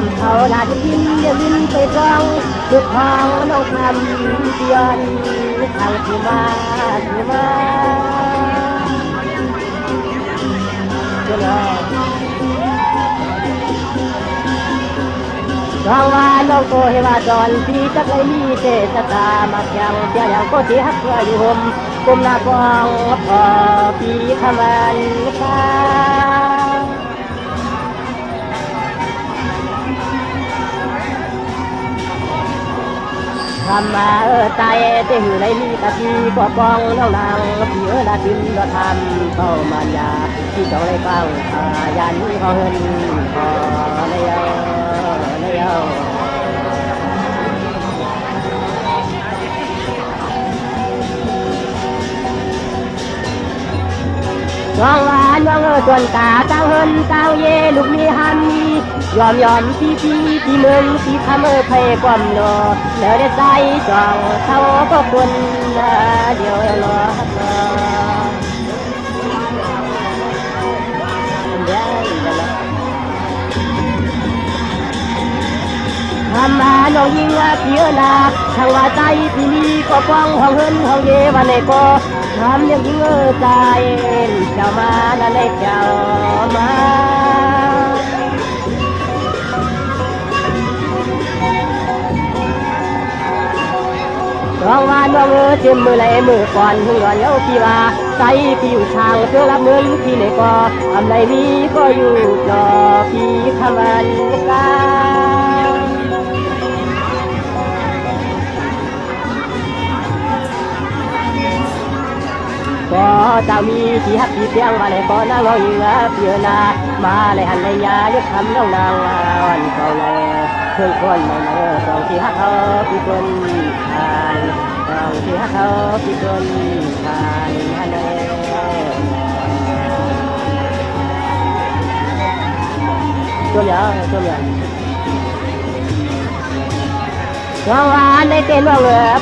ำเขาหน้าจะกินเดี๋ยวลิ้นไปกองลูกห้องน้องทำเตียนทางที่มาร้องว่าน้องโกเฮวาจอนที่จักไรมีเจตตามาเพียงเพียงอย่างก็ที่ฮักเพื่ออยู่ห่มกุมหน้ากองพอปีขมันฟ้าทำมาใจเตหือในมีตะทีก็ปองน้องนางพี่ละดินละทำเข้ามายาที่ต้องได้ฟังยันเขาเฮินพอเลยน้องหวานน้องส่วนตาเต้าเฮินเต้าเยลูกมีฮันยอมที่เมืองที่ทำเพยความโลแล้วได้ใจจองเขาก็คนเดียวรอทำมาน้องยิงเพียนาทางว่าใจที่นี่ก็ป้องห้องเฮินห้องเยวันในก็ทำยังยิงใจเจ้ามานั่นเลยเจ้ามาร้องว่าน้องเจ็บมือไหลมือก่อนหึงก่อนแล้วพี่ว่าใจพี่อยู่ทางเพื่อรับเงินพี่ในก็ทำไรมีก็อยู่รอพี่ทำวันกันก็จะมีที่ฮักที่เพียงมาในก็นั่งรอยิงเพียนามาเลยหันเลยยายกคำน้องนางวันเขาเลยเพื่อนคนในเนื้อสองที่ฮักเขาพี่คนทานสองที่ฮักเขาพี่คนทานฮันเลยตัวใหญ่ร้องว่าในเกณฑ์ว่า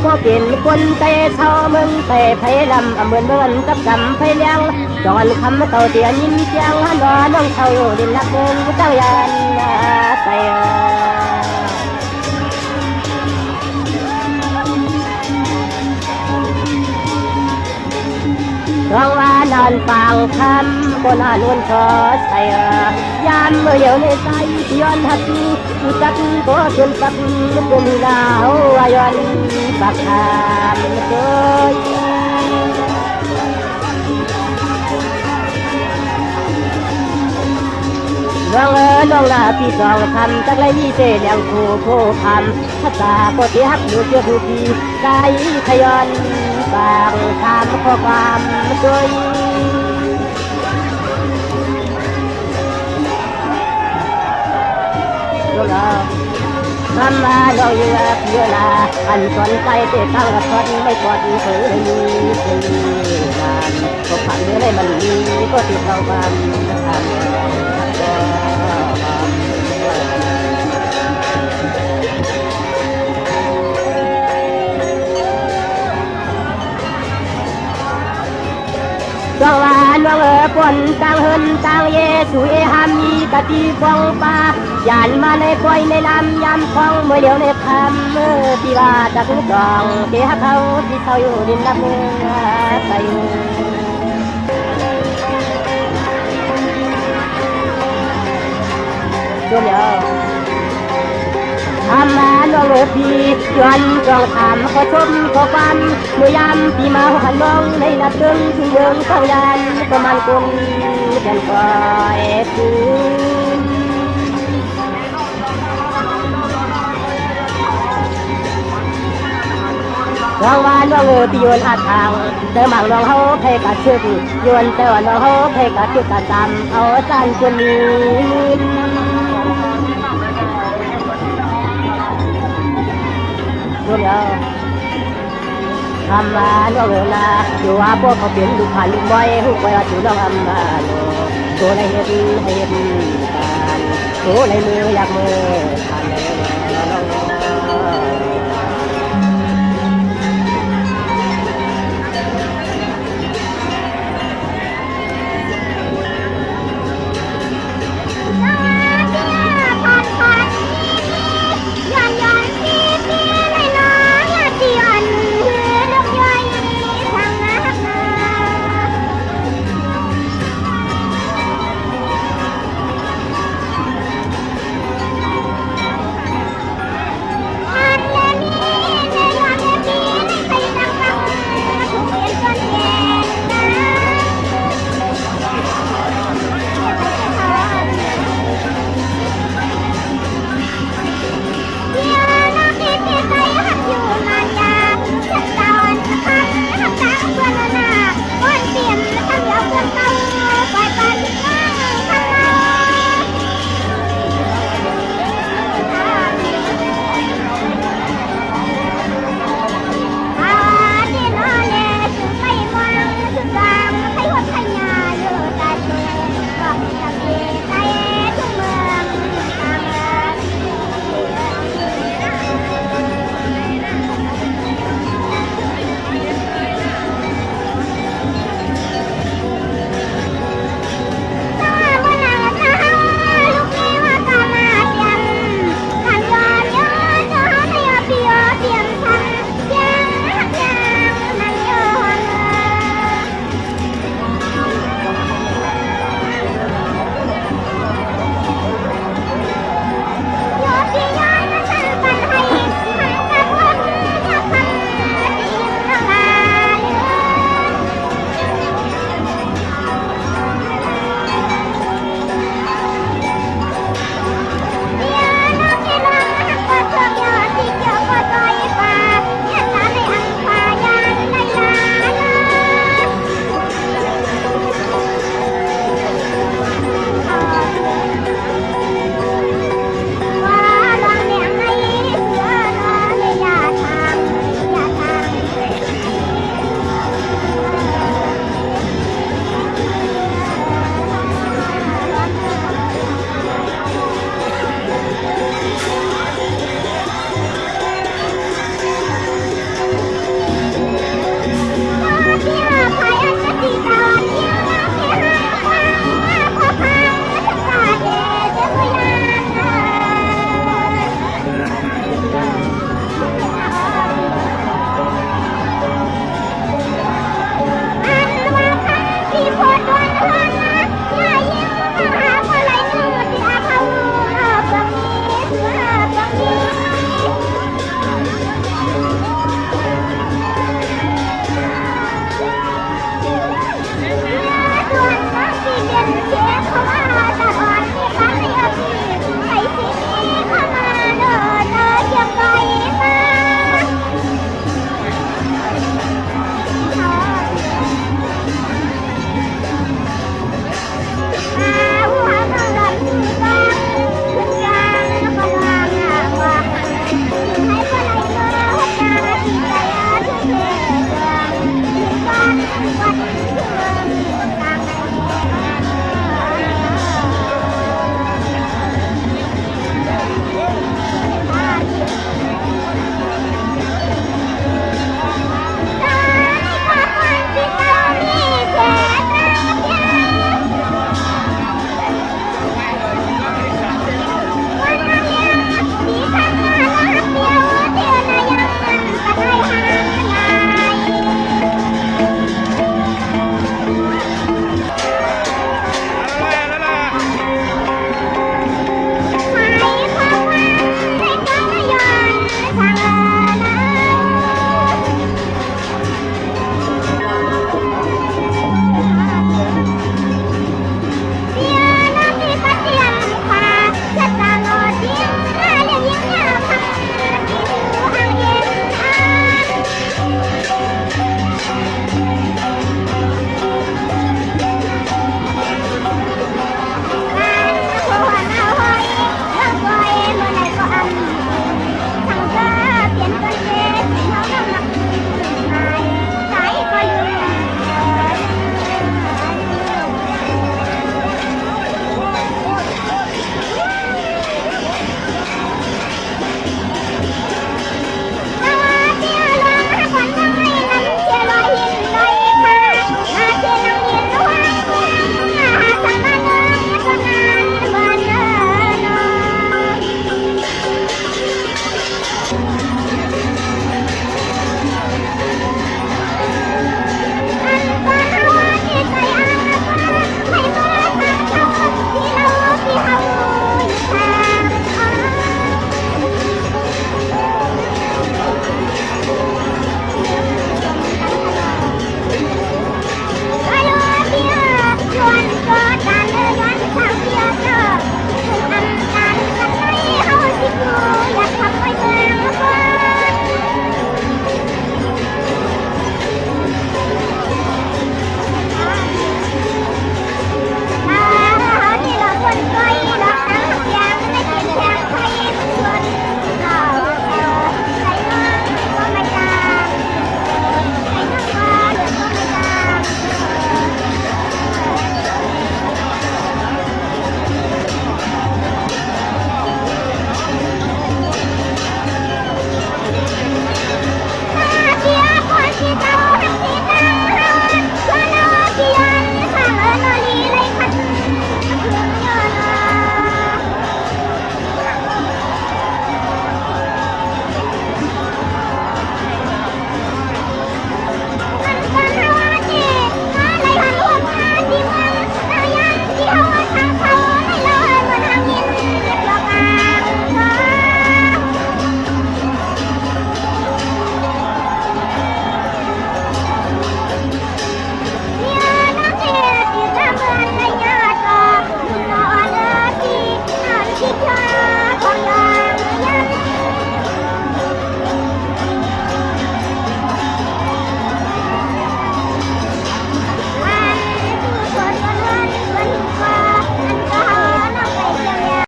ก็เป็นคนเตะเท่ามึงเตะไผ่ลำเหมือนกับจำไผ่เลี้ยงจอนคำเต่าเตียนยิ้มเจียงฮันว่าน้องเท่าดินรักมึงเจ้ายันเตะร้องว่านอนฟังคำก็น่านวลชอใส่ยามเมื่อเดียวในใจย้อนหักผู้จักก็จนกับเป็นดาวย้อนปากคำเคยน้องลาพี่สองคำจักไรมีเจเลี้ยงคู่คำภาษาก็ที่ฮักอยู่เชื่อผู้พี่ใจขย้อนบางคำข้อความช่วยทำมาเราเยอะเยอะนาอันสนใจเตะตั้งกระทอนไม่กอดเผยมีเป็นงานก็ผ่านเมื่อไรมันมีก็ติดเราบ้านทำสวรรค์น้องปนต่างเฮินต่างเยสุเอหามีกะตีฟองปลาหยานมาในก้อยในลำยำฟองเมื่อเดียวในคำที่ว่าจากลูกดองเที่เขาที่เขาอยู่ดินรับเมืองไปช่วยเดียวทำมาน้องพี่จวนจองถามขอชมขอฟันเมื่อยามที่มาหันน้องในนัดเดินถึงเมืองข้างยันประมาณคนกันคอยคืนร้องว่าน้องที่โยนอาทางเดิมหางน้องเขาเพกะชึกโยนแต่ว่าน้องเขาเพกะชึกกะจำเอาจานคนนี้ทำมาน้องนาอยู่ว่าพวกเขาเป็นลูกผ่านลูกบอยหุบไปว่าถูน้องอำมาโลตัวในเฮ็ดการตัวในมืออยากมือผ่านเลยน้อง วัด